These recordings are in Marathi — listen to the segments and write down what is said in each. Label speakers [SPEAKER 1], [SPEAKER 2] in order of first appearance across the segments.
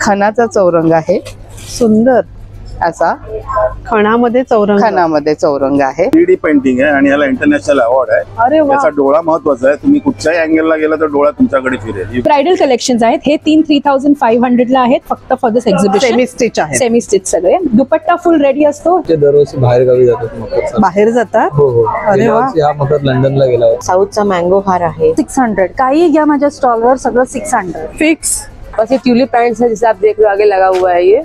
[SPEAKER 1] खणाचा चौरंग आहे, सुंदर असा खणामध्ये चौरंग आहे.
[SPEAKER 2] 3D पेंटिंग आहे आणि याला इंटरनॅशनल अवॉर्ड आहे.
[SPEAKER 1] अरे वा.
[SPEAKER 2] याचा डोळा महत्वाचा आहे. तुम्ही कुठच्याही अँगलला गेला तर डोळा तुमच्याकडे फिरेल.
[SPEAKER 3] ब्राइडल कलेक्शन्स आहेत. हे 3,3500 ला आहेत फक्त for this exhibition.
[SPEAKER 1] Semi stitch आहे.
[SPEAKER 3] सेमी स्टिच सगळे. दुपट्टा फुल रेडी असतो.
[SPEAKER 4] दरवर्षी बाहेर गावी जातात मकर.
[SPEAKER 1] बाहेर जातात.
[SPEAKER 4] हो हो.
[SPEAKER 1] अरे वा.
[SPEAKER 4] हा मकर लंडनला गेला होता.
[SPEAKER 5] साऊथचा मँगो हार आहे
[SPEAKER 3] 600. काही घ्या माझ्या स्टॉलवर सगळं 600
[SPEAKER 1] फिक्स.
[SPEAKER 5] बस ये ट्यूलिप पैंट्स है जिसे आप देख लो आगे लगा हुआ है। ये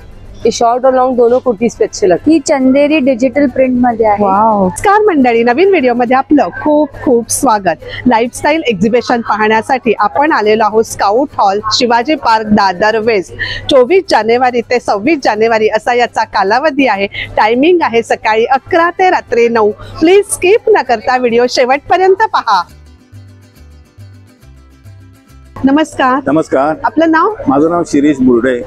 [SPEAKER 5] शॉर्ट और लॉन्ग दोनों कुर्तीज पे अच्छे लगते हैं।
[SPEAKER 3] ही चंदेरी डिजिटल प्रिंट मध्ये आहे.
[SPEAKER 1] वाव. नमस्कार मंडळी, नवीन व्हिडिओ मध्ये आपलं खूप खूप स्वागत. लाईफस्टाईल एक्झिबिशन पाहण्यासाठी आपण आलेलो आहोत scout hall, Shivaji park, Dadar west. 24 जानेवारी ते 26 जानेवारी असा याचा कालावधी आहे. टायमिंग आहे सकाळी 11 ते रात्री 9. प्लीज स्किप न करता व्हिडिओ शेवटपर्यंत पहा. नमस्कार.
[SPEAKER 2] नमस्कार.
[SPEAKER 1] आपलं नाव?
[SPEAKER 2] माझं नाव शिरीष बुर्डे.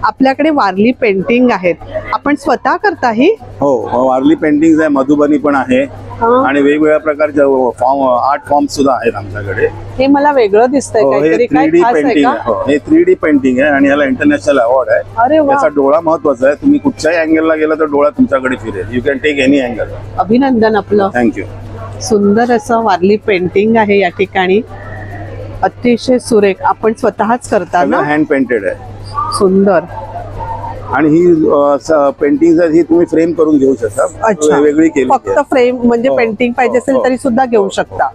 [SPEAKER 1] आपल्याकडे वारली पेंटिंग आहेत, आपण स्वतः करता ही?
[SPEAKER 2] हो, वारली पेंटिंग आहे, मधुबनी पण आहे आणि वेगवेगळ्या प्रकारचे आर्ट फॉर्म सुद्धा आहेत आमच्याकडे.
[SPEAKER 1] हे मला वेगळं दिसतंय काहीतरी. काय
[SPEAKER 2] 3D
[SPEAKER 1] खास आहे
[SPEAKER 2] पेंटिंग
[SPEAKER 1] का?
[SPEAKER 2] आहे. हो, हे 3D पेंटिंग आहे आणि याला इंटरनॅशनल अवॉर्ड आहे.
[SPEAKER 1] अरे वा.
[SPEAKER 2] याचा डोळा महत्वाचा आहे. तुम्ही कुठच्याही अँगलला गेला तर डोळा तुमच्याकडे फिरेल. You can take any angle.
[SPEAKER 1] अभिनंदन आपलं.
[SPEAKER 2] थँक्यू.
[SPEAKER 1] सुंदर असं वारली पेंटिंग आहे या ठिकाणी, अतिशय सुरेख. आपण स्वतःच करता ना?
[SPEAKER 2] हँड पेंटेड आहे.
[SPEAKER 1] सुंदर.
[SPEAKER 2] आणि ही पेंटिंग ही तुम्ही फ्रेम करून घेऊ शकता.
[SPEAKER 1] अच्छा.
[SPEAKER 2] वेगळी केली
[SPEAKER 1] फक्त फ्रेम म्हणजे
[SPEAKER 2] हो,
[SPEAKER 1] पेंटिंग पाहिजे असेल
[SPEAKER 2] हो,
[SPEAKER 1] तरी सुद्धा घेऊ शकता.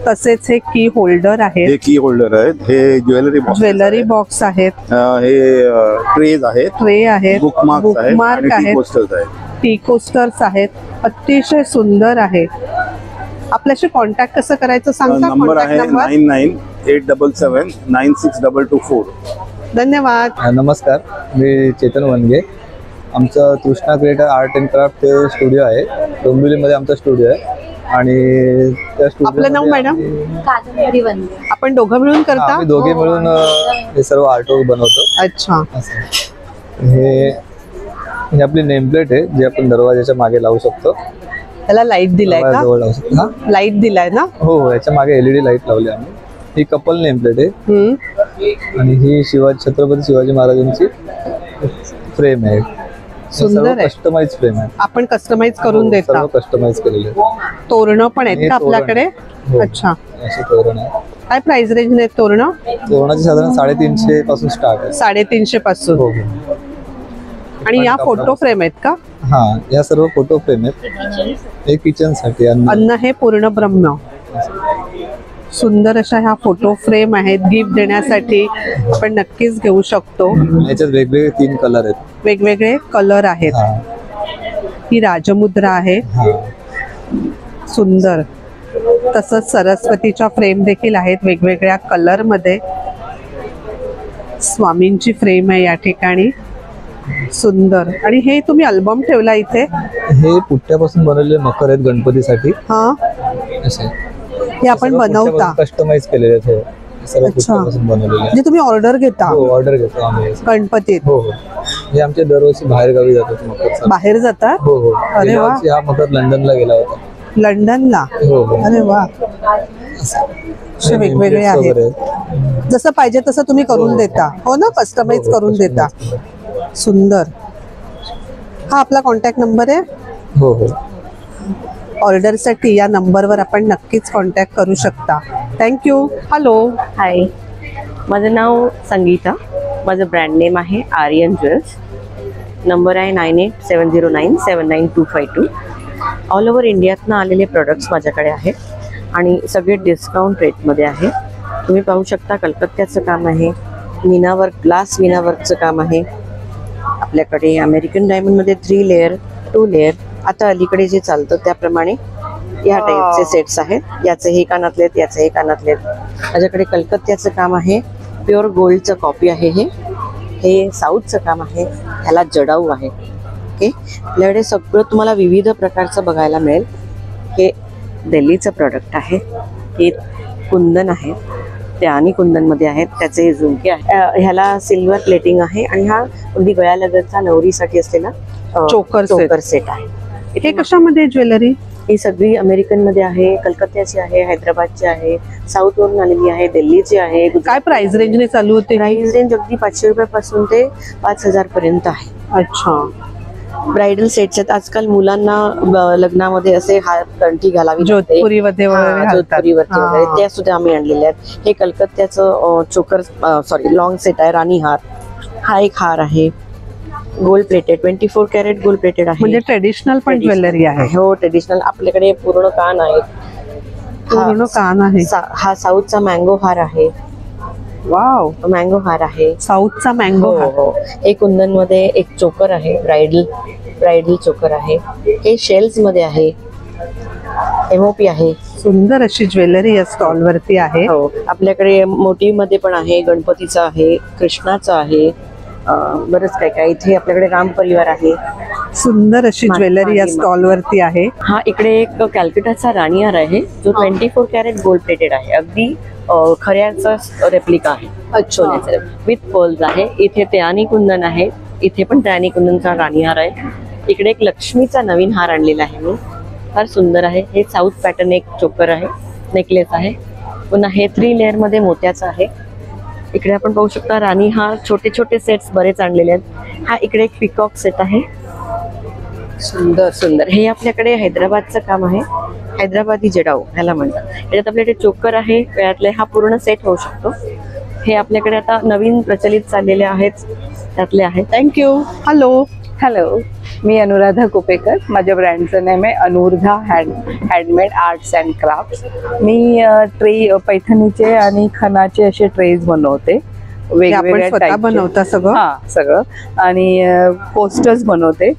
[SPEAKER 1] तसेच हे की होल्डर आहेत,
[SPEAKER 2] हे की होल्डर आहेत, हे ज्वेलरी
[SPEAKER 1] बॉक्स आहेत,
[SPEAKER 2] हे ट्रेज आहेत,
[SPEAKER 1] ट्रे आहेत,
[SPEAKER 2] बुकमार्क्स आहेत,
[SPEAKER 1] पोस्टर्स आहेत, टी कोस्टर्स आहेत. अतिशय सुंदर आहे. आपल्याशी कॉन्टॅक्ट कसं करायचं सांगता?
[SPEAKER 2] नंबर आहे 9987796224.
[SPEAKER 1] धन्यवाद.
[SPEAKER 4] नमस्कार, मी चेतन वनगे. आमचं Krishna creator art and craft studio आहे. डोंबिवलीमध्ये आमचा स्टुडिओ आहे आणि त्या स्टुडिओ.
[SPEAKER 1] आपलं नाव मॅडम?
[SPEAKER 3] कादंबरी वनगे.
[SPEAKER 1] आपण दोघं मिळून करता?
[SPEAKER 4] आम्ही दोघे मिळून हे सर्व आर्टवर्क बनवतो.
[SPEAKER 1] अच्छा.
[SPEAKER 4] हे आपली नेम प्लेट आहे जी आपण दरवाजाच्या मागे लावू शकतो.
[SPEAKER 1] त्याला लाईट दिलाय का?
[SPEAKER 4] जवळ लावू शकतो. हा,
[SPEAKER 1] लाईट दिलाय ना?
[SPEAKER 4] हो, याच्या मागे LED लाईट लावली आम्ही. ही कपल नेम प्लेट आहे आणि ही छत्रपती शिवाजी महाराजांची फ्रेम आहे.
[SPEAKER 1] सुंदर आहे.
[SPEAKER 4] कस्टमाइज फ्रेम आहे.
[SPEAKER 1] आपण कस्टमाइज करून देता?
[SPEAKER 4] सर्व कस्टमाइज केलेले.
[SPEAKER 1] तोरणं पण आहेत का आपल्याकडे?
[SPEAKER 4] हो.
[SPEAKER 1] अच्छा.
[SPEAKER 4] असे तोरण आहे.
[SPEAKER 1] काय प्राइस रेंज आहेत तोरणं?
[SPEAKER 4] तोरणाची साधारण 350 पासून स्टार्ट आहे.
[SPEAKER 1] 350 पासून.
[SPEAKER 4] हो.
[SPEAKER 1] आणि या फोटो फ्रेम आहेत का?
[SPEAKER 4] हा, या सर्व फोटो फ्रेम आहेत. हे किचन साठी
[SPEAKER 1] अन्न हे पूर्ण ब्रह्म. सुंदर अशा ह्या फोटो फ्रेम आहेत, गिफ्ट देण्यासाठी आपण नक्कीच घेऊ शकतो.
[SPEAKER 4] याच्यात वेगवेगळे 3 कलर आहेत.
[SPEAKER 1] वेगवेगळे कलर आहेत. ही राजमुद्रा आहे. सुंदर. तसंच सरस्वतीच्या फ्रेम देखील आहेत वेगवेगळ्या कलर मध्ये. स्वामींची फ्रेम आहे या ठिकाणी. सुंदर. आणि हे तुम्ही अल्बम ठेवला इथे?
[SPEAKER 4] हे पुट्ट्यापासून बनवलेले मकर आहेत गणपतीसाठी.
[SPEAKER 1] हा,
[SPEAKER 4] असे
[SPEAKER 1] हे आपण बनवता?
[SPEAKER 4] कस्टमाइज केलेले आहेत. सर्व पुट्ट्यापासून बनवलेले आहेत.
[SPEAKER 1] म्हणजे तुम्ही ऑर्डर घेता?
[SPEAKER 4] हो, ऑर्डर घेतो आम्ही
[SPEAKER 1] गणपतीत.
[SPEAKER 4] हो हो. हे आमच्या दरवर्षी बाहेर गावी जातात मकर.
[SPEAKER 1] बाहेर जातात?
[SPEAKER 4] हो हो.
[SPEAKER 1] अरे वा.
[SPEAKER 4] हा मकर लंडनला गेला होता.
[SPEAKER 1] लंडनला?
[SPEAKER 4] हो हो.
[SPEAKER 1] अरे वा. वेगवेगळे आहेत. जसं पाहिजे तसं तुम्ही करून देता? हो ना, कस्टमाइज करून देता. सुंदर. हा आपला कॉन्टॅक्ट नंबर आहे?
[SPEAKER 4] हो हो.
[SPEAKER 1] ऑर्डरसाठी या नंबरवर आपण नक्कीच कॉन्टॅक्ट करू शकता. थँक्यू. हॅलो.
[SPEAKER 5] हाय, माझं नाव संगीता. माझं ब्रँड नेम आहे आर्यन ज्वेल्स. नंबर आहे 9870979252. ऑल ओव्हर इंडियातनं आलेले प्रोडक्ट्स माझ्याकडे आहेत आणि सगळे डिस्काउंट रेटमध्ये आहे. तुम्ही पाहू शकता कलकत्त्याचं काम आहे, मीनावर्क, ग्लास मीनावर्कचं काम आहे. आपल्याकडे अमेरिकन डायमंडमध्ये 3 लेअर, 2 लेअर, आता अलीकडे जे चालतं त्याप्रमाणे या टाईपचे सेट्स आहेत. याचे हे कानातले आहेत, याचे हे कानातले आहेत. माझ्याकडे कलकत्त्याचं काम आहे, प्युअर गोल्डचं कॉपी आहे. हे साऊथचं काम आहे, ह्याला जडाऊ आहे. ओके, आपल्याकडे सगळं तुम्हाला विविध प्रकारचं बघायला मिळेल. हे दिल्लीचं प्रॉडक्ट आहे. हे कुंदन आहे, ते आणि कुंदनमध्ये आहेत. त्याचे झुमके आहे, ह्याला सिल्वर प्लेटिंग आहे आणि हा अगदी गळ्यालगतचा नवरीसाठी असलेला चोकर सेट आहे.
[SPEAKER 1] हे कशामध्ये ज्वेलरी?
[SPEAKER 5] ही सगळी अमेरिकन मध्ये आहे, कलकत्त्याची आहे, हैदराबादची आहे, साऊथ वरून आलेली आहे, दिल्लीची आहे.
[SPEAKER 1] काय प्राइस रेंजने चालू होते?
[SPEAKER 5] प्राइस रेंज अगदी 500 रुपयापासून ते 5000 पर्यंत आहे.
[SPEAKER 1] अच्छा.
[SPEAKER 5] ब्रायडल सेट्स आहेत. आजकाल मुलांना लग्नामध्ये असे हार कंठी घालावी लागते.
[SPEAKER 1] जोधपुरीमध्ये वगैरे घालतात.
[SPEAKER 5] जोधपुरीवरती वगैरे त्या सुद्धा आम्ही आणलेले आहेत. हे कलकत्त्याचं चोकर सॉरी लॉंग सेट आहे, राणी हार. हा एक हार आहे gold plated, 24 carat gold plated आहे.
[SPEAKER 1] म्हणजे ट्रेडिशनल पण ज्वेलरी आहे.
[SPEAKER 5] हो ट्रेडिशनल. आपल्याकडे पूर्ण कान आहेत.
[SPEAKER 1] पूर्ण कान आहे.
[SPEAKER 5] हा साऊथचा मँगो हार आहे.
[SPEAKER 1] वाव,
[SPEAKER 5] मँगो हार आहे.
[SPEAKER 1] साऊथचा मँगो.
[SPEAKER 5] हो. एक कुंदन मध्ये एक चोकर आहे, ब्रायडल चोकर आहे. हे शेल्स मध्ये आहे, MOP आहे.
[SPEAKER 1] सुंदर अशी ज्वेलरी या स्टॉल वरती आहे.
[SPEAKER 5] हो आपल्याकडे मोटिव्ह मध्ये पण आहे, गणपतीचा आहे, कृष्णाचा आहे, बरंच काय काय. इथे आपल्याकडे राम परिवार आहे.
[SPEAKER 1] सुंदर अशी ज्वेलरी या स्टॉल वरती आहे.
[SPEAKER 5] हा इकडे एक कॅल्कटाचा राणी हार आहे जो 24 कॅरेट गोल्ड प्लेटेड आहे. अगदी खऱ्याचा रेप्लिका आहे सोन्याचा विथ पर्ल्स आहे. इथे त्यानी कुंदन आहे, इथे पण त्यानी कुंदनचा राणी हार आहे. इकडे एक लक्ष्मीचा नवीन हार आणलेला आहे मी, फार सुंदर आहे. हे साऊथ पॅटर्न एक चोकर आहे, नेकलेस आहे. पुन्हा हे 3 लेअर मध्ये मोत्याचं आहे. इकडे आपण पाहू शकता राणी हार, छोटे छोटे सेट्स बरेच आणलेले आहेत. हा इकडे एक पिकॉक सेट आहे, सुंदर सुंदर. हे आपल्याकडे हैदराबादचं काम आहे, हैदराबादी जडाऊ ह्याला म्हणतात. याच्यात आपल्याकडे चोकर आहे गळ्यातले, हा पूर्ण सेट होऊ शकतो. हे आपल्याकडे आता नवीन प्रचलित चाललेले आहेत त्यातले आहेत.
[SPEAKER 1] थँक्यू. हॅलो.
[SPEAKER 6] हॅलो, मी अनुराधा कुपेकर. माझ्या ब्रँडचं नेम आहे Anuradha handmade arts and crafts. मी ट्रे पैठणीचे आणि खणाचे असे ट्रेज बनवते, वेगवेगळ्या टाईपचे.
[SPEAKER 1] बनवता सगळं?
[SPEAKER 6] हा सगळं. आणि पोस्टर्स बनवते.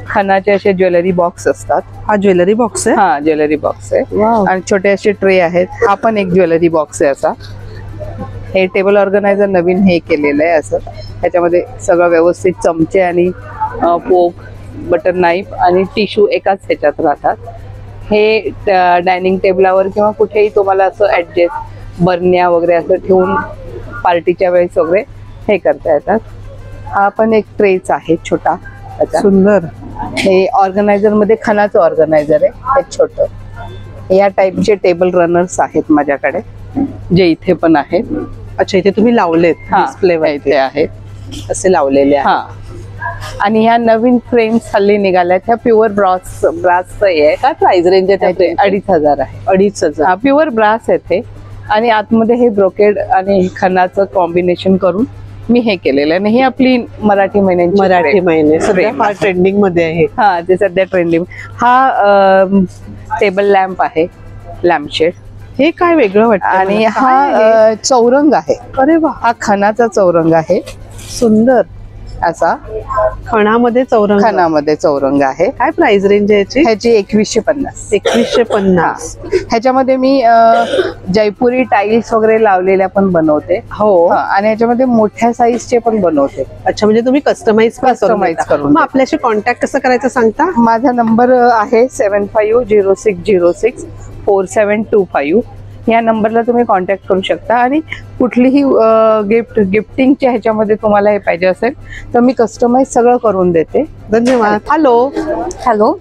[SPEAKER 6] खणाचे असे ज्वेलरी बॉक्स असतात.
[SPEAKER 1] हा ज्वेलरी बॉक्स आहे?
[SPEAKER 6] हा ज्वेलरी बॉक्स आहे.
[SPEAKER 1] वाव.
[SPEAKER 6] आणि छोटे असे ट्रे आहेत. हा पण एक ज्वेलरी बॉक्स आहे असा. हे टेबल ऑर्गनायझर नवीन हे केलेलं आहे असं. त्याच्यामध्ये सगळं व्यवस्थित चमचे आणि पोक, बटर नाईफ आणि टिश्यू एकाच ह्याच्यात राहतात. हे डायनिंग टेबलावर किंवा कुठेही तुम्हाला असं ऍडजस्ट बरण्या वगैरे असं ठेवून पार्टीच्या वेळेस वगैरे हे करता येतात. हा पण एक ट्रेच आहे छोटा त्याचा.
[SPEAKER 1] सुंदर.
[SPEAKER 6] हे ऑर्गनायझर मध्ये खणाचं ऑर्गनायझर आहे, हे छोटं. या टाईपचे टेबल रनर्स आहेत माझ्याकडे, जे इथे पण आहेत.
[SPEAKER 1] अच्छा, इथे तुम्ही लावलेत डिस्प्ले
[SPEAKER 6] इथे आहेत
[SPEAKER 1] असे लावलेले आहे.
[SPEAKER 6] हा. आणि ह्या नवीन फ्रेम्स हल्ली निघाल्यात, ह्या प्युअर ब्रासचं आहे.
[SPEAKER 1] काय प्राइस रेंज आहे?
[SPEAKER 6] 2500 आहे.
[SPEAKER 1] 2500.
[SPEAKER 6] हा प्युअर ब्रास आहे ते. आणि आतमध्ये हे ब्रोकेड आणि खणाचं कॉम्बिनेशन करून मी हे केलेलं आहे. आणि ही आपली मराठी
[SPEAKER 1] महिने सध्या फार ट्रेंडिंग मध्ये आहे.
[SPEAKER 6] हा ते सध्या ट्रेंडिंग. हा टेबल लॅम्प आहे, लॅम्प शेड.
[SPEAKER 1] हे काय वेगळं वाटतं?
[SPEAKER 6] आणि हा चौरंग आहे.
[SPEAKER 1] अरे वा.
[SPEAKER 6] हा खणाचा चौरंग आहे,
[SPEAKER 1] सुंदर
[SPEAKER 6] असा.
[SPEAKER 1] खणामध्ये
[SPEAKER 6] चौरंग आहे.
[SPEAKER 1] काय प्राइस रेंज आहे याची?
[SPEAKER 6] ह्याची 2150.
[SPEAKER 1] 2150.
[SPEAKER 6] ह्याच्यामध्ये मी जयपुरी टाईल्स वगैरे लावलेल्या पण बनवते.
[SPEAKER 1] हो.
[SPEAKER 6] आणि ह्याच्यामध्ये मोठ्या साईजचे पण बनवते.
[SPEAKER 1] अच्छा, म्हणजे तुम्ही कस्टमाइज
[SPEAKER 6] करून.
[SPEAKER 1] मग आपल्याशी कॉन्टॅक्ट कसं करायचं सांगता?
[SPEAKER 6] माझा नंबर आहे 7506064725. या नंबरला तुम्ही कॉन्टॅक्ट करू शकता. आणि कुठलीही गिफ्टिंगच्या ह्याच्यामध्ये तुम्हाला हे पाहिजे असेल तर मी कस्टमाइज सगळं करून देते.
[SPEAKER 1] धन्यवाद. हॅलो.
[SPEAKER 3] हॅलो,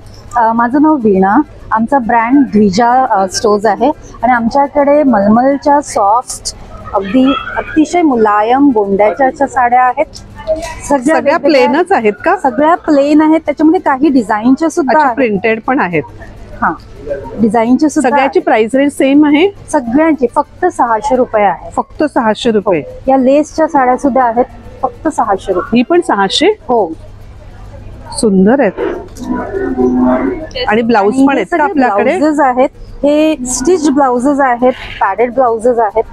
[SPEAKER 3] माझं नाव वीणा. आमचा ब्रँड द्विजा स्टोर्स आहे आणि आमच्याकडे मलमलच्या सॉफ्ट अतिशय मुलायम गोंड्याच्या अशा साड्या आहेत.
[SPEAKER 1] सगळ्या प्लेनच आहेत का?
[SPEAKER 3] सगळ्या प्लेन आहेत. त्याच्यामध्ये काही डिझाईनच्या सुद्धा
[SPEAKER 1] प्रिंटेड पण आहेत.
[SPEAKER 3] हा, डिझाईनच्या सुद्धा.
[SPEAKER 1] सगळ्याची प्राइस रेंज सेम आहे?
[SPEAKER 3] सगळ्यांची फक्त 600 रुपये आहे.
[SPEAKER 1] फक्त 600 रुपये.
[SPEAKER 3] या लेसच्या साड्या सुद्धा आहेत, फक्त 600 रुपये.
[SPEAKER 1] ही पण 600?
[SPEAKER 3] हो.
[SPEAKER 1] सुंदर आहेत. आणि ब्लाउज पण आहेत का आपल्याकडे?
[SPEAKER 3] ब्लाउजेस आहेत. हे स्टिच ब्लाउजेस आहेत, पॅडेड ब्लाउजेस आहेत.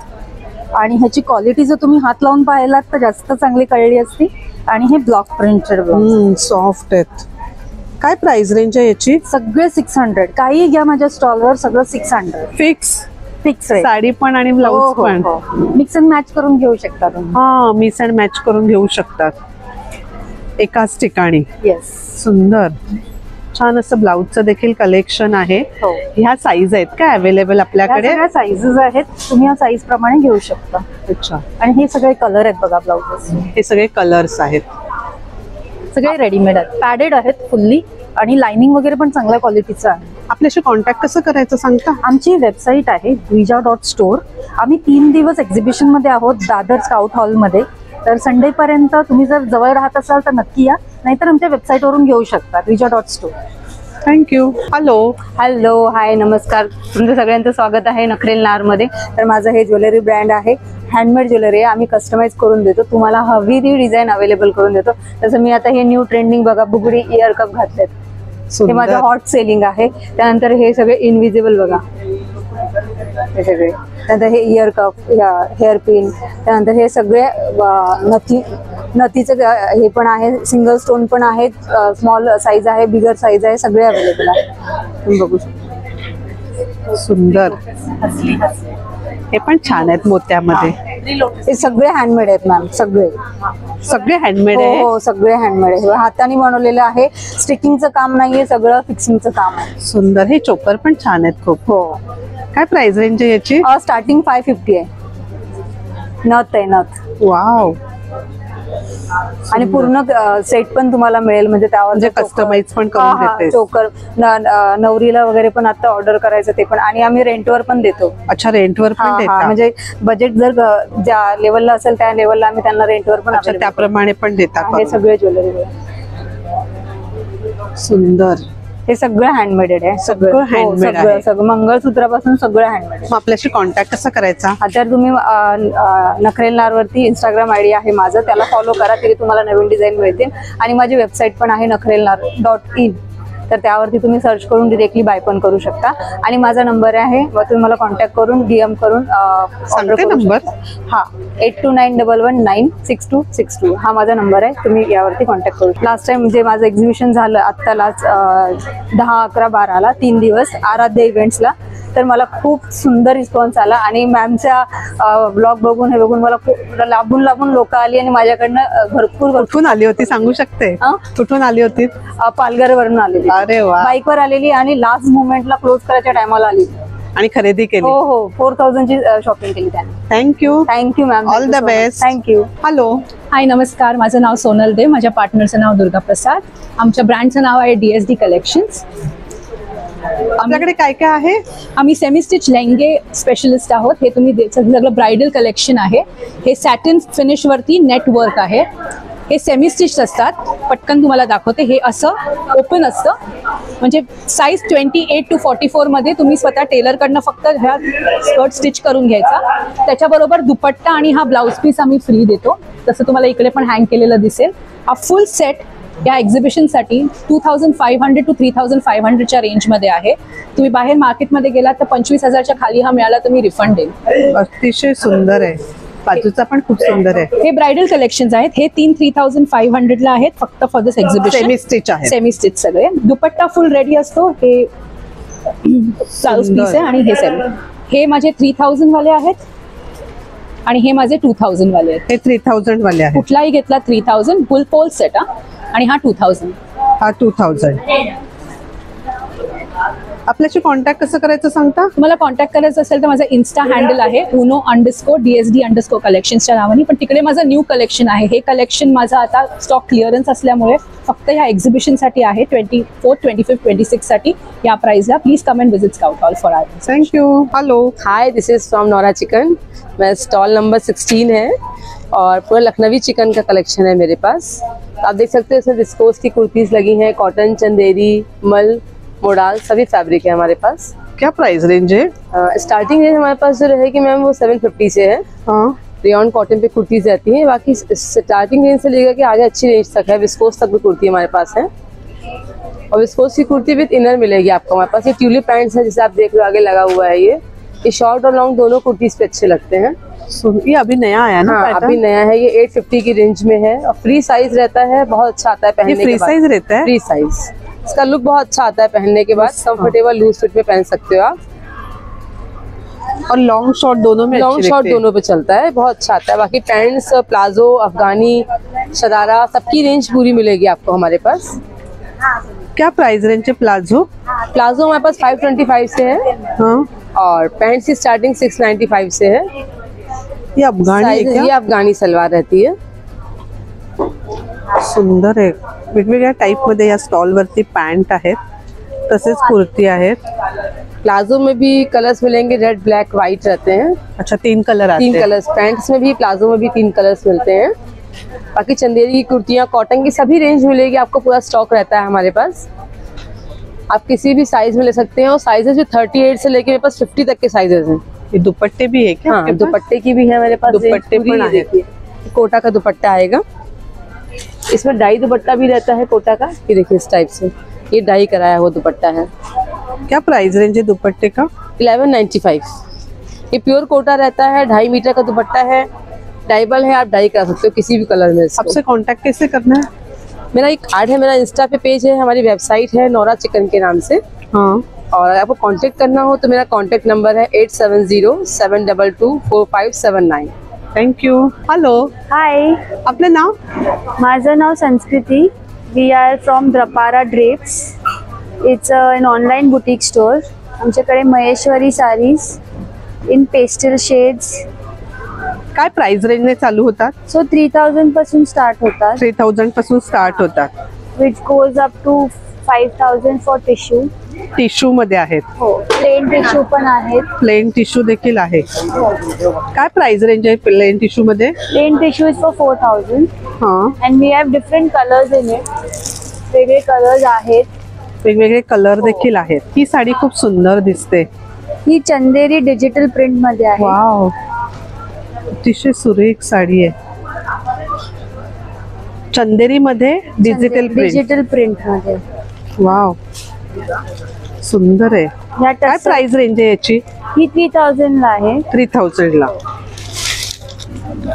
[SPEAKER 3] आणि ह्याची क्वालिटी जर तुम्ही हात लावून पाहिलात तर जास्त चांगली कळली असती. आणि हे ब्लॉक प्रिंटेड ब्लाउज
[SPEAKER 1] सॉफ्ट आहेत. काय प्राइस रेंज आहे याची?
[SPEAKER 3] सगळे 600. काही घ्या माझ्या स्टॉलवर, सगळं 600
[SPEAKER 1] फिक्स
[SPEAKER 3] रेट.
[SPEAKER 1] साडी पण आणि ब्लाउज पण
[SPEAKER 3] मिक्स अँड मॅच करून घेऊ शकता तुम्ही.
[SPEAKER 1] हा, मिक्स अँड मॅच करून घेऊ शकतात एकाच ठिकाणी.
[SPEAKER 3] येस.
[SPEAKER 1] सुंदर. छान असं ब्लाउजचं देखील कलेक्शन आहे.
[SPEAKER 3] हो.
[SPEAKER 1] ह्या साईज आहेत का अवेलेबल आपल्याकडे?
[SPEAKER 3] सगळ्या साईजेस आहेत, तुम्ही या साईज प्रमाणे घेऊ शकता.
[SPEAKER 1] अच्छा.
[SPEAKER 3] आणि हे सगळे कलर आहेत बघा ब्लाउजेस.
[SPEAKER 1] हे सगळे कलर्स आहेत.
[SPEAKER 3] सगळे रेडीमेड आहेत, पॅडेड आहेत फुल्ली. आणि लाइनिंग वगैरे पण चांगल्या क्वालिटीचं आहे.
[SPEAKER 1] आपल्याशी कॉन्टॅक्ट कसं करायचं सांगता?
[SPEAKER 3] आमची वेबसाईट आहे द्विजा.store. आम्ही 3 दिवस एक्झिबिशन मध्ये आहोत दादर स्काउट हॉलमध्ये. तर संडे पर्यंत तुम्ही जर जवळ राहत असाल तर नक्की या, नाहीतर आमच्या वेबसाईटवरून घेऊ शकता द्विजा.store.
[SPEAKER 1] थँक्यू. हॅलो.
[SPEAKER 3] हॅलो, हाय, नमस्कार. तुमचं सगळ्यांचं स्वागत आहे नखरेल नारमध्ये. तर माझं हे ज्वेलरी ब्रँड आहे, हँडमेड ज्वेलरी आहे. आम्ही कस्टमाइज करून देतो, तुम्हाला हवी ती डिझाईन अवेलेबल करून देतो. तसं मी आता हे न्यू ट्रेंडिंग बघा बुगडी इयर कप घातलेत, हे माझं हॉट सेलिंग आहे. त्यानंतर हे सगळे इनविजिबल बघा, हे सगळे. त्यानंतर हे इयर कप, हेअर पिन. त्यानंतर हे सगळे नथीचं हे पण आहे, सिंगल स्टोन पण आहेत, स्मॉल साईज आहे, बिगर साईज आहे, सगळे अवेलेबल आहे. तुम्ही बघू शकता.
[SPEAKER 1] सुंदर. हे पण छान आहेत मोत्यामध्ये.
[SPEAKER 3] हे सगळे हँडमेड आहेत मॅम, सगळे
[SPEAKER 1] हँडमेड आहे.
[SPEAKER 3] हो, सगळे हँडमेड आहे. हाताने बनवलेलं आहे, स्टिचिंगचं काम नाहीये, सगळं फिक्सिंगचं काम आहे.
[SPEAKER 1] सुंदर. हे चोकर पण छान आहेत खूप.
[SPEAKER 3] हो.
[SPEAKER 1] काय प्राइस रेंज आहे याची?
[SPEAKER 3] स्टार्टिंग 550 आहे. नथ आहे, नथ.
[SPEAKER 1] वाव.
[SPEAKER 3] आणि पूर्ण सेट पण तुम्हाला मिळेल, म्हणजे त्यावर
[SPEAKER 1] कस्टमाइज पण करून देते.
[SPEAKER 3] चोकर नवरीला वगैरे पण आता ऑर्डर करायचं ते पण. आणि आम्ही रेंटवर पण देतो.
[SPEAKER 1] अच्छा, रेंटवर पण देता?
[SPEAKER 3] म्हणजे बजेट जर ज्या लेवलला असेल त्या लेवलला आम्ही त्यांना रेंटवर पण
[SPEAKER 1] त्याप्रमाणे पण देता.
[SPEAKER 3] हे सगळे ज्वेलरी
[SPEAKER 1] सुंदर.
[SPEAKER 3] हे सगळं हँडमेडेड आहे,
[SPEAKER 1] सगळं हँडमेड आहे.
[SPEAKER 3] सगळं मंगळसूत्रापासून सगळं हँडमेड आहे.
[SPEAKER 1] मग आपल्याशी कॉन्टॅक्ट कसा करायचा?
[SPEAKER 3] आता तुम्ही नखरेल नारवरती इंस्टाग्राम आयडी आहे माझं, त्याला फॉलो करा, तरी तुम्हाला नवीन डिझाईन मिळतील. आणि माझी वेबसाईट पण आहे नखरेलनार.in. तर त्यावरती तुम्ही सर्च करून डिरेक्टली बाय पण करू शकता. आणि माझा नंबर आहे, व तुम्ही मला कॉन्टॅक्ट करून DM करून ऑर्डर
[SPEAKER 1] नंबर.
[SPEAKER 3] हा 8291196262 हा माझा नंबर आहे. तुम्ही यावरती कॉन्टॅक्ट करू. लास्ट टाइम जे माझं एक्झिबिशन झालं आत्तालाच 10, 11, 12ला 3 दिवस आराध्य इव्हेंट्सला, तर मला खूप सुंदर रिस्पॉन्स आला. आणि मॅमच्या ब्लॉग बघून हे बघून मला खूप लांबून लोक आली आणि माझ्याकडनं भरपूर.
[SPEAKER 1] कुठून आली होती सांगू शकते? कुठून आली होती?
[SPEAKER 3] पालघरवरून आलेली.
[SPEAKER 1] अरे वा.
[SPEAKER 3] बाईकवर आलेली आणि लास्ट मोमेंटला क्लोज करायच्या टायमाला आली
[SPEAKER 1] आणि खरेदी केली.
[SPEAKER 3] हो, 4000 ची शॉपिंग केली त्याने.
[SPEAKER 1] Thank you
[SPEAKER 3] ma'am.
[SPEAKER 1] All the best.
[SPEAKER 3] Thank you.
[SPEAKER 1] Hello.
[SPEAKER 7] Hi, नमस्कार. माझं नाव सोनल दे, माझ्या पार्टनरचं नाव दुर्गा प्रसाद. आमच्या ब्रँडचं नाव आहे DSD कलेक्शन्स.
[SPEAKER 1] आपल्याकडे काय काय आहे?
[SPEAKER 7] आम्ही सेमी स्टिच लेहंगे स्पेशलिस्ट आहोत. हे तुम्ही सगळं ब्रायडल कलेक्शन आहे. हे सॅटिन फिनिश वरती नेट वर्क आहे. हे सेमी स्टिच असतात. पटकन तुम्हाला दाखवते. हे असं ओपन असतं, म्हणजे साईज 28 to 44 मध्ये तुम्ही स्वतः टेलरकडनं फक्त ह्या स्कर्ट स्टिच करून घ्यायचा. त्याच्याबरोबर दुपट्टा आणि हा ब्लाउज पीस आम्ही फ्री देतो. तसं तुम्हाला इकडे पण हँग केलेलं दिसेल. हा फुल सेट या एक्झिबिशनसाठी 2500 to 3500च्या रेंजमध्ये आहे. तुम्ही बाहेर मार्केटमध्ये गेलात तर 25,000च्या खाली हा मिळाला तर मी रिफंड देईल.
[SPEAKER 1] अतिशय सुंदर आहे. बाजूचा पण खूप सुंदर आहे.
[SPEAKER 7] हे ब्रायडल कलेक्शन्स आहेत. हे 3,3500ला आहेत फक्त for this exhibition.
[SPEAKER 1] Semi stitch आहे.
[SPEAKER 7] सेमी स्टिच सगळे. दुपट्टा फुल रेडी असतो. हे ब्लाउज पीस आहे आणि हे सेमी. हे माझे 3000 वाले आहेत आणि हे माझे 2000 वाले आहेत.
[SPEAKER 1] हे 3000 वाले आहेत.
[SPEAKER 7] कुठलाही घेतला 3000. फुल पोल सेट आणि हा 2000.
[SPEAKER 1] हा 2000. आपल्याशी कॉन्टॅक्ट कसं करायचं सांगता?
[SPEAKER 7] तुम्हाला कॉन्टॅक्ट करायचं असेल तर माझं इन्स्टा हँडल आहे uno_DSD_ कलेक्शन्सच्या नावाने. पण तिकडे माझं न्यू कलेक्शन आहे. हे कलेक्शन माझं आता स्टॉक क्लिअरन्स असल्यामुळे फक्त ह्या एक्झिबिशनसाठी आहे. 24th, 25th, 26th साठी या प्राइसला. Please come and visit scout hall for our.
[SPEAKER 1] Thank you. Hello.
[SPEAKER 8] Hi, this is from Nora chicken. मैं स्टॉल नंबर 16 है और पूरा लखनवी चिकन का कलेक्शन है मेरे पास. आप देख सकते हैं इसमें विस्कोस की कुर्तीज लगी हैं, कॉटन, चंदेरी, मल, मोडाल सभी फैब्रिक है हमारे पास.
[SPEAKER 1] क्या प्राइस रेंज है?
[SPEAKER 8] स्टार्टिंग रेंज हमारे पास जो रहेगी मैम वो 750 से है. रेयॉन कॉटन पे कुर्तीज रहती हैं. बाकी स्टार्टिंग रेंज से लेकर के आगे अच्छी रेंज तक है. विस्कोस तक भी कुर्ती हमारे पास है और विस्कोस की कुर्ती विद इनर मिलेगी आपको हमारे पास. ये ट्यूलिप पैंट्स है जिसे आप देख रहे हो आगे लगा हुआ है. ये शॉर्ट और लॉन्ग दोनों कुर्तीज पे अच्छे लगते हैं.
[SPEAKER 1] ये अभी नया आया ना?
[SPEAKER 8] हाँ, अभी नया है. ये 850 की रेंज में है और फ्री साइज रहता है. बहुत अच्छा आता है पहनने के बाद.
[SPEAKER 1] फ्री साइज रहता है?
[SPEAKER 8] Free size. इसका लुक बहुत अच्छा आता है पहनने के बाद. कंफर्टेबल लूज फिट में पहन सकते हो आप.
[SPEAKER 1] और लॉन्ग शॉर्ट दोनों में?
[SPEAKER 8] लॉन्ग शॉर्ट दोनों पे चलता है. बहुत अच्छा आता है. बाकी पैंट्स, प्लाजो, अफगानी, शरारा सबकी रेंज पूरी मिलेगी आपको हमारे पास.
[SPEAKER 1] क्या प्राइस रेंज है प्लाजो?
[SPEAKER 8] प्लाजो हमारे पास 525 से है.
[SPEAKER 1] हाँ.
[SPEAKER 8] और पैंट्स की स्टार्टिंग 695 से है.
[SPEAKER 1] ये अफगानी है क्या?
[SPEAKER 8] ये अफगानी सलवार रहती है.
[SPEAKER 1] सुंदर आहे. वेगवेगळ्या टाईप मध्ये या स्टॉल वरती पॅन्ट आहेत. तसेच कुर्ती आहेत.
[SPEAKER 8] प्लाजो में भी कलर्स मिलेंगे, रेड ब्लैक व्हाइट रहते हैं।
[SPEAKER 1] अच्छा 3 कलर आते
[SPEAKER 8] 3
[SPEAKER 1] हैं.
[SPEAKER 8] कलर्स, पैंट्स में भी प्लाजो में भी 3 कलर्स मिलते हैं। बाकी चंदेरी की कुर्तियाँ, कॉटन की सभी रेंज मिलेगी आपको, पूरा स्टॉक रहता है हमारे पास। आप किसी भी साइज में ले सकते हैं और साइजेस भी 38 से लेके मेरे पास 50 तक के साइजेस हैं।
[SPEAKER 1] ये दुपट्टे भी है क्या?
[SPEAKER 8] हाँ, दुपट्टे की भी है मेरे पास।
[SPEAKER 1] दुपट्टे
[SPEAKER 8] पूरी
[SPEAKER 1] पण
[SPEAKER 8] ये
[SPEAKER 1] आहेत.
[SPEAKER 8] देखिए, कोटा का दुपट्टा आएगा, इसमें डाई दुपट्टा भी रहता है कोटा का। ये देखिए इस टाइप से, ये डाई कराया हुआ दुपट्टा है।
[SPEAKER 1] क्या प्राइस रेंज है दुपट्टे का?
[SPEAKER 8] 1195। ये प्योर कोटा रहता है, 2.5 मीटर का दुपट्टा है, डाइबल है, आप डाई करा सकते हो किसी भी कलर में इसको।
[SPEAKER 1] आपसे कांटेक्ट कैसे करना है?
[SPEAKER 8] मेरा एक कार्ड है, मेरा इंस्टा पे पेज है, हमारी वेबसाइट है नोरा चिकन के नाम से।
[SPEAKER 1] हाँ.
[SPEAKER 8] और अगर आपको कांटेक्ट करना हो तो मेरा कांटेक्ट नंबर है 8707224579।
[SPEAKER 1] थँक्यू. हॅलो,
[SPEAKER 9] हाय,
[SPEAKER 1] आपलं नाव?
[SPEAKER 9] माझं नाव Sanskriti. We are from Drapara drapes. It's an online boutique store. आमच्याकडे Maheshwari saris in pastel shades.
[SPEAKER 1] काय प्राइस रेंजने चालू होतात?
[SPEAKER 9] सो 3000 पासून स्टार्ट होतात,
[SPEAKER 1] 3000 पासून स्टार्ट होतात.
[SPEAKER 9] Which goes up to 5000 for tissue.
[SPEAKER 1] Tissue मध्ये आहेत.
[SPEAKER 9] हो, प्लेन टिश्यू पण आहेत.
[SPEAKER 1] प्लेन टिश्यू देखील आहे. काय प्राइस रेंज आहे प्लेन टिश्यू मध्ये?
[SPEAKER 9] प्लेन टिश्यू इज फॉर 4000
[SPEAKER 1] हा.
[SPEAKER 9] And we have different colours in it. वेगळे कलर्स आहेत.
[SPEAKER 1] वेगवेगळे कलर देखील आहेत. ही साडी खूप सुंदर दिसते.
[SPEAKER 9] ही चंदेरी डिजिटल प्रिंट मध्ये आहे.
[SPEAKER 1] वाव, अतिशय सुरेख साडी आहे. चंदेरी मध्ये डिजिटल प्रिंट.
[SPEAKER 9] डिजिटल प्रिंट मध्ये.
[SPEAKER 1] वाव, सुंदर आहे.
[SPEAKER 9] ह्या
[SPEAKER 1] काय
[SPEAKER 9] टसर
[SPEAKER 1] प्राइस रेंज आहे याची?
[SPEAKER 9] ही 3000 ला आहे.
[SPEAKER 1] 3000 ला.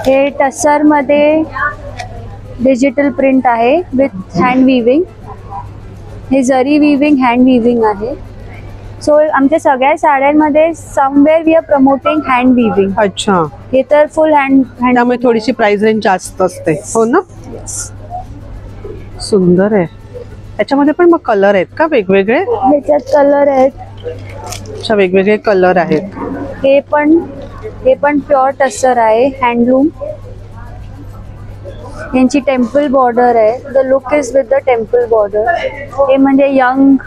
[SPEAKER 9] हे टसर मध्ये डिजिटल प्रिंट आहे विथ हँड विविंग. हे जरी विविंग, हँड विविंग आहे. सो आमच्या सगळ्या साड्यांमध्ये somewhere we are promoting hand weaving.
[SPEAKER 1] अच्छा,
[SPEAKER 9] हे तर फुल हँड
[SPEAKER 1] त्यामुळे थोडीशी प्राइस रेंज जास्त असते. हो ना. सुंदर आहे. याच्यामध्ये पण मग कलर आहेत का वेगवेगळे?
[SPEAKER 9] ह्याच्यात कलर आहेत.
[SPEAKER 1] अच्छा, वेगवेगळे कलर आहेत.
[SPEAKER 9] हे पण प्युअर टसर आहे, हँडलूम. यांची टेम्पल बॉर्डर आहे. The look is with the temple border. हे म्हणजे young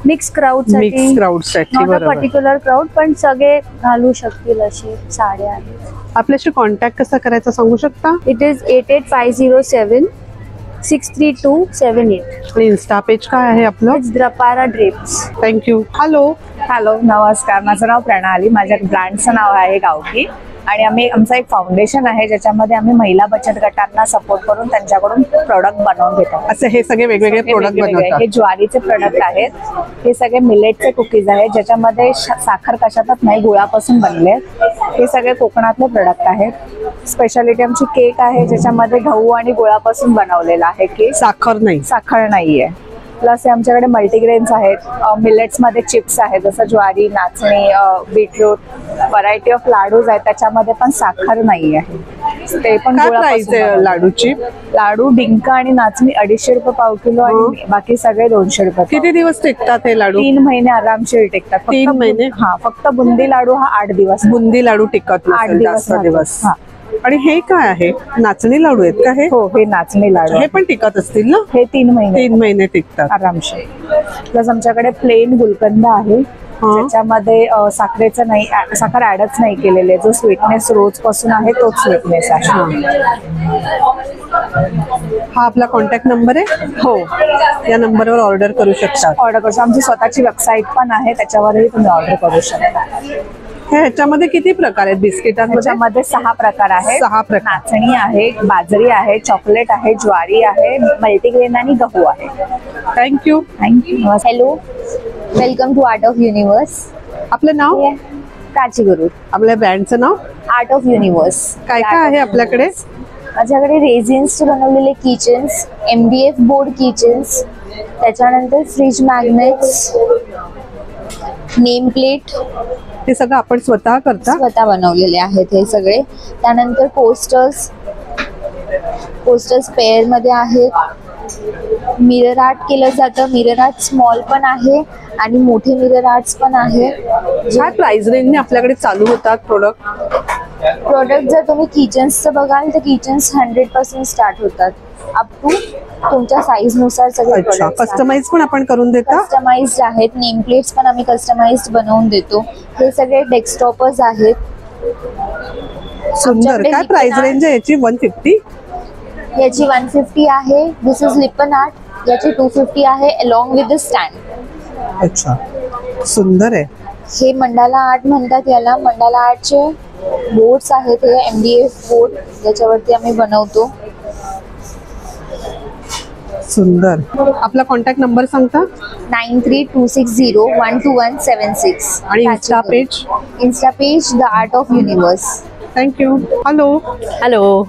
[SPEAKER 9] mix crowd
[SPEAKER 1] mix crowd साठी.
[SPEAKER 9] नॉट अ
[SPEAKER 1] बरोबर.
[SPEAKER 9] पर्टिक्युलर क्राऊड, पण सगळे घालू शकतील अशी साड्या आहेत.
[SPEAKER 1] आपल्याशी कॉन्टॅक्ट कसा करायचा सांगू शकता?
[SPEAKER 9] It is 88507 63278.
[SPEAKER 1] आणि इन्स्टा पेज काय आहे आपलं?
[SPEAKER 9] It's Drapara drapes.
[SPEAKER 1] Thank you. Hello,
[SPEAKER 10] hello, नमस्कार. माझं नाव प्रणाली. माझ्या ब्रँडचं नाव आहे गावठी. आणि आमचं एक फाउंडेशन आहे ज्याच्यामध्ये आम्ही महिला बचत गटांना सपोर्ट करून त्यांच्याकडून प्रोडक्ट बनवून घेतो.
[SPEAKER 1] असे हे सगळे वेगवेगळे प्रोडक्ट बनवतात.
[SPEAKER 10] हे ज्वारीचे प्रोडक्ट आहेत. हे सगळे मिलेटचे कुकीज आहेत ज्याच्यामध्ये साखर कशातच नाही, गुळापासून बनले. हे सगळे कोकणातले प्रोडक्ट आहेत. स्पेशालिटी आमची केक आहे ज्याच्यामध्ये गहू आणि गुळापासून बनवलेला आहे केक.
[SPEAKER 1] साखर नाही.
[SPEAKER 10] साखर नाहीये. प्लस हे आमच्याकडे मल्टीग्रेन्स आहेत. मिलेट्समध्ये चिप्स आहेत, जसं ज्वारी, नाचणी, बीटरूट. व्हरायटी ऑफ लाडूज आहेत त्याच्यामध्ये पण साखर नाही आहे. ते पण
[SPEAKER 1] काय प्राइस आहे लाडूची?
[SPEAKER 10] लाडू डिंक आणि नाचणी 250 रुपये पाव किलो आणि बाकी सगळे 200 रुपये.
[SPEAKER 1] किती दिवस टिकतात हे लाडू?
[SPEAKER 10] 3 महिने आरामशीर टिकतात.
[SPEAKER 1] 3 महिने?
[SPEAKER 10] हा, फक्त बुंदी लाडू हा 8 दिवस.
[SPEAKER 1] बुंदी लाडू टिकत
[SPEAKER 10] 8
[SPEAKER 1] नसेल जास्त दिवस.
[SPEAKER 10] हा.
[SPEAKER 1] आणि हे काय आहे? नाचणी लाडू आहेत का हे?
[SPEAKER 10] हो, हे नाचणी लाडू.
[SPEAKER 1] हे पण टिकत असतील ना?
[SPEAKER 10] हे 3 महिने.
[SPEAKER 1] 3 महिने टिकतात
[SPEAKER 10] आरामशीर. प्लस आमच्याकडे प्लेन गुलकंद आहे ज्याच्यामध्ये साखरेचं नाही, साखर ऍडच नाही केलेले. जो स्वीटनेस रोज पासून आहे तोच स्वीटनेस आहे.
[SPEAKER 1] हा आपला कॉन्टॅक्ट नंबर आहे?
[SPEAKER 10] हो,
[SPEAKER 1] या नंबरवर ऑर्डर करू शकता.
[SPEAKER 10] ऑर्डर करू शकता. आमची स्वतःची वेबसाईट पण आहे, त्याच्यावरही तुम्ही ऑर्डर करू शकता.
[SPEAKER 1] ह्याच्यामध्ये किती प्रकार आहेत बिस्किटांमध्ये?
[SPEAKER 10] त्याच्यामध्ये 6 प्रकार आहेत.
[SPEAKER 1] 6 प्रकार.
[SPEAKER 10] नाचणी आहे, बाजरी आहे, चॉकलेट आहे, ज्वारी आहे, मल्टीग्रेन आणि गहू आहे.
[SPEAKER 1] Thank you.
[SPEAKER 10] Thank you.
[SPEAKER 9] Hello, welcome to art of universe.
[SPEAKER 1] आपलं नाव?
[SPEAKER 9] प्राची गुरु.
[SPEAKER 1] आपल्या ब्रँडचं नाव?
[SPEAKER 9] Art of universe.
[SPEAKER 1] काय काय आहे आपल्याकडे?
[SPEAKER 9] माझ्याकडे रेझिन्सचे बनवलेले किचन्स, MDF बोर्ड किचन्स, त्याच्यानंतर फ्रीज मॅग्नेट्स, नेम प्लेट,
[SPEAKER 1] हे सगळं आपण स्वतः करता?
[SPEAKER 9] स्वतः बनवलेले आहेत हे सगळे. त्यानंतर पोस्टर्स पेअर मध्ये आहेत. मिरर आर्ट केलं जातं. मिरर आर्ट स्मॉल पण आहे आणि मोठे मिरर आर्ट्स पण आहे.
[SPEAKER 1] काय प्राइस रेंजने आपल्याकडे चालू होतात प्रोडक्ट?
[SPEAKER 9] प्रोडक्ट जर तुम्ही किचन्सचं बघाल तर किचन्स 100% स्टार्ट होतात अप टू तुमच्या साईज नुसार सगळे
[SPEAKER 1] अच्छा, कस्टमाइज पण आपण करून देता?
[SPEAKER 9] कस्टमाइज्ड आहेत. नेम प्लेट्स पण आम्ही कस्टमाइज्ड बनवून देतो. हे सगळे डेस्कटॉपच आहेत.
[SPEAKER 1] सुंदर. काय प्राइस रेंज आहे याची? 150?
[SPEAKER 9] याची 150 आहे. दिस इज लिपन आर्ट. याची 250 आहे अलॉंग विथ द स्टँड.
[SPEAKER 1] अच्छा, सुंदर आहे.
[SPEAKER 9] हे मंडाला आर्ट म्हणतात याला. मंडाला आर्टचे बोर्ड्स आहेत. हे MDF बोर्ड याच्यावरती आम्ही बनवतो.
[SPEAKER 1] सुंदर. आपला कॉन्टॅक्ट नंबर सांगता?
[SPEAKER 9] 9326012176.
[SPEAKER 1] आणि Insta page?
[SPEAKER 9] Insta page the art of universe.
[SPEAKER 1] Thank you. Hello.
[SPEAKER 11] Hello,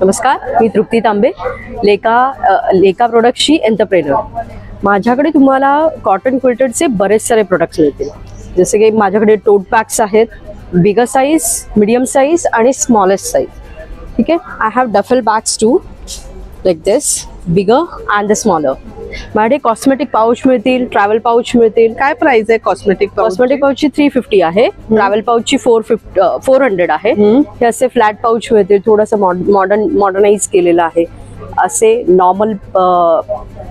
[SPEAKER 11] नमस्कार. मी तृप्ती तांबे, लेका प्रोडक्ट्सची एंटरप्रेनर. माझ्याकडे तुम्हाला कॉटन क्विल्टेडचे बरेच सारे प्रोडक्ट्स मिळतील. जसे की माझ्याकडे टोट बॅग्स आहेत, बिगर साईज, मीडियम साईज आणि स्मॉलेस्ट साईज. ठीक आहे. I have duffel bags too, like this, bigger and the smaller. माझ्याकडे कॉस्मेटिक पाऊच मिळतील, ट्रॅव्हल पाऊच मिळतील.
[SPEAKER 1] काय प्राइस आहे कॉस्मेटिक पाऊच?
[SPEAKER 11] कॉस्मेटिक पाऊचची 350 आहे. ट्रॅव्हल पाऊचची 400 आहे. हे असे फ्लॅट पाऊच मिळतील, थोडंसं मॉडर्नाइज केलेलं आहे. असे नॉर्मल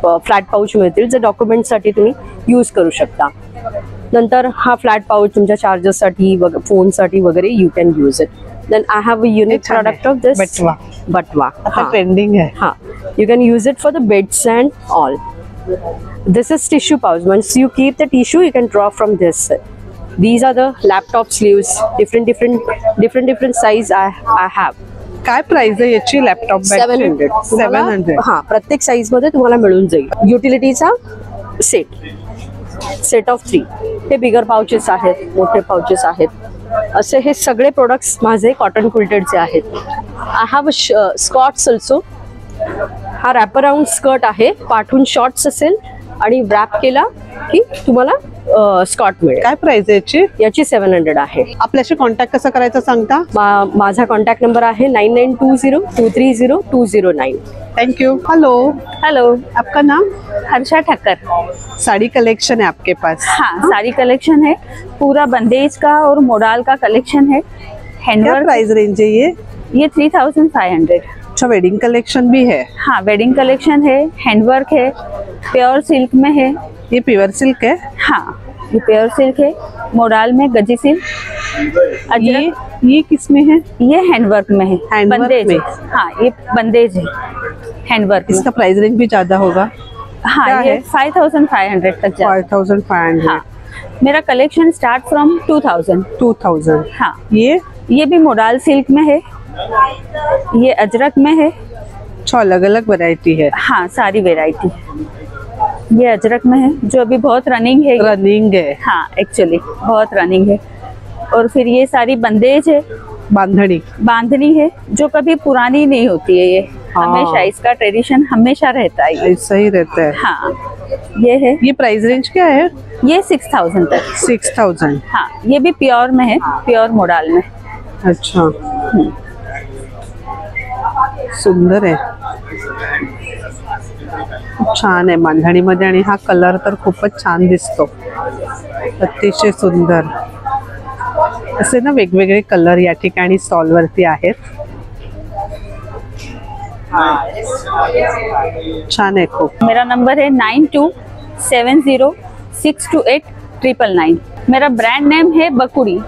[SPEAKER 11] फ्लॅट पाऊच मिळतील जे डॉक्युमेंटसाठी तुम्ही यूज करू शकता. नंतर हा फ्लॅट पाऊच तुमच्या चार्जरसाठी, फोनसाठी वगैरे you can use it. Then I have a unique product of this Batwa.
[SPEAKER 1] आता ट्रेंडिंग आहे.
[SPEAKER 11] हाँ, you can use it for the beds and all. This is tissue pouch. Once you keep the tissue, you can draw from this. These are the laptop sleeves. Different size I have.
[SPEAKER 1] काय प्राइस आहे याची लॅपटॉप बॅग? 700.
[SPEAKER 11] हाँ, प्रत्येक साइज मध्ये तुम्हाला मिळून जाईल. युटिलिटीचा सेट ऑफ 3. हे बिगर पाउचेस आहेत, मोठे पाउचेस आहेत. असे हे सगळे प्रोडक्ट्स माझे कॉटन क्विल्टेडचे आहेत. I have a skirts also. हा रॅप अराउंड स्कर्ट आहे, पाठून शॉर्ट्स असेल आणि रॅप केला की तुम्हाला स्कॉट मिळेल.
[SPEAKER 1] काय प्राइस आहे याची?
[SPEAKER 11] याची 700 आहे.
[SPEAKER 1] आपल्याशी कॉन्टॅक्ट कसं करायचं सांगता?
[SPEAKER 11] माझा कॉन्टॅक्ट नंबर आहे 9920230209.
[SPEAKER 1] Thank you. हेलो.
[SPEAKER 12] हेलो,
[SPEAKER 1] आपका नाम?
[SPEAKER 12] हर्षा ठक्कर.
[SPEAKER 1] साड़ी कलेक्शन है आपके पास?
[SPEAKER 12] हाँ, साड़ी कलेक्शन है. पूरा बंदेज का और मोडाल का कलेक्शन है.
[SPEAKER 1] क्या प्राइस रेंज है ये?
[SPEAKER 12] 3500.
[SPEAKER 1] अच्छा, वेडिंग कलेक्शन भी है?
[SPEAKER 12] हाँ, वेडिंग कलेक्शन है, हैंडवर्क है, प्योर सिल्क में है.
[SPEAKER 1] ये प्योर सिल्क है?
[SPEAKER 12] हाँ, ये प्योर सिल्क है. मोडाल में गजी सिल्क.
[SPEAKER 1] ये किस में है?
[SPEAKER 12] ये हैंडवर्क में है.
[SPEAKER 1] बंदेज
[SPEAKER 12] में? हाँ, ये बंदेज है हैंडवर्क.
[SPEAKER 1] इसका प्राइस रेंज भी ज्यादा होगा?
[SPEAKER 12] हाँ, ये 5500 तक जाता है.
[SPEAKER 1] 5500.
[SPEAKER 12] हाँ, मेरा कलेक्शन स्टार्ट फ्रॉम 2000. हाँ, ये भी मोडाल सिल्क में है, ये अजरक में है.
[SPEAKER 1] अच्छा, अलग अलग वैरायटी है?
[SPEAKER 12] हाँ, सारी वैरायटी. ये अजरक में है जो अभी बहुत रनिंग है. हाँ, एक्चुअली बहुत रनिंग है. और फिर ये सारी बंदेज है, बांधनी है, जो कभी पुरानी नहीं होती है. ये हमेशा इसका ट्रेडिशन हमेशा रहता है.
[SPEAKER 1] ऐसा ही रहता है.
[SPEAKER 12] हाँ, ये है.
[SPEAKER 1] ये प्राइस रेंज क्या है?
[SPEAKER 12] ये 6000 तक.
[SPEAKER 1] 6000.
[SPEAKER 12] हाँ, ये भी प्योर में है, प्योर मोडाल में.
[SPEAKER 1] अच्छा, सुंदर आहे, छान आहे बांधणीमध्ये. आणि हा कलर तर खूपच छान दिसतो, अतिशय सुंदर. असे ना वेगवेगळे कलर या ठिकाणी स्टॉल वरती आहेत. छान आहे खूप.
[SPEAKER 12] मेरा नंबर है 9270628999. मेरा ब्रांड नेम है बकुड़ी.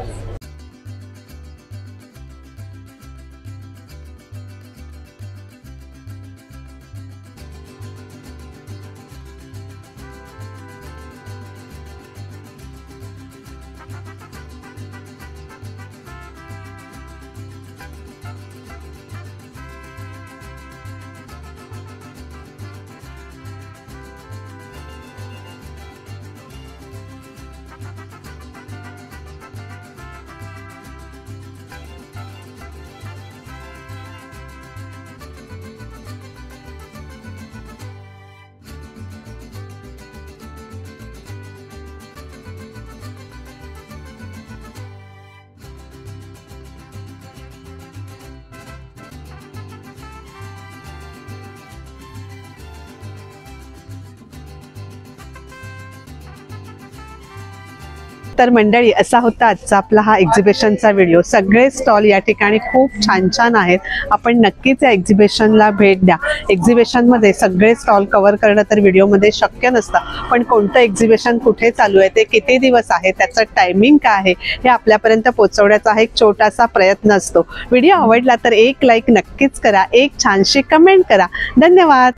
[SPEAKER 1] तर मंडळी असा होता आजचा आपला हा एक्झिबिशनचा व्हिडिओ. सगळे स्टॉल या ठिकाणी खूप छान छान आहेत. आपण नक्कीच या एक्झिबिशनला भेट द्या. एक्झिबिशनमध्ये सगळे स्टॉल कव्हर करणं तर व्हिडिओमध्ये शक्य नसतं, पण कोणतं एक्झिबिशन कुठे चालू आहे, ते किती दिवस आहे, त्याचं टायमिंग काय आहे हे आपल्यापर्यंत पोहोचवण्याचा हा एक छोटासा प्रयत्न असतो. व्हिडिओ आवडला तर एक लाईक नक्कीच करा, एक छानशी कमेंट करा. धन्यवाद.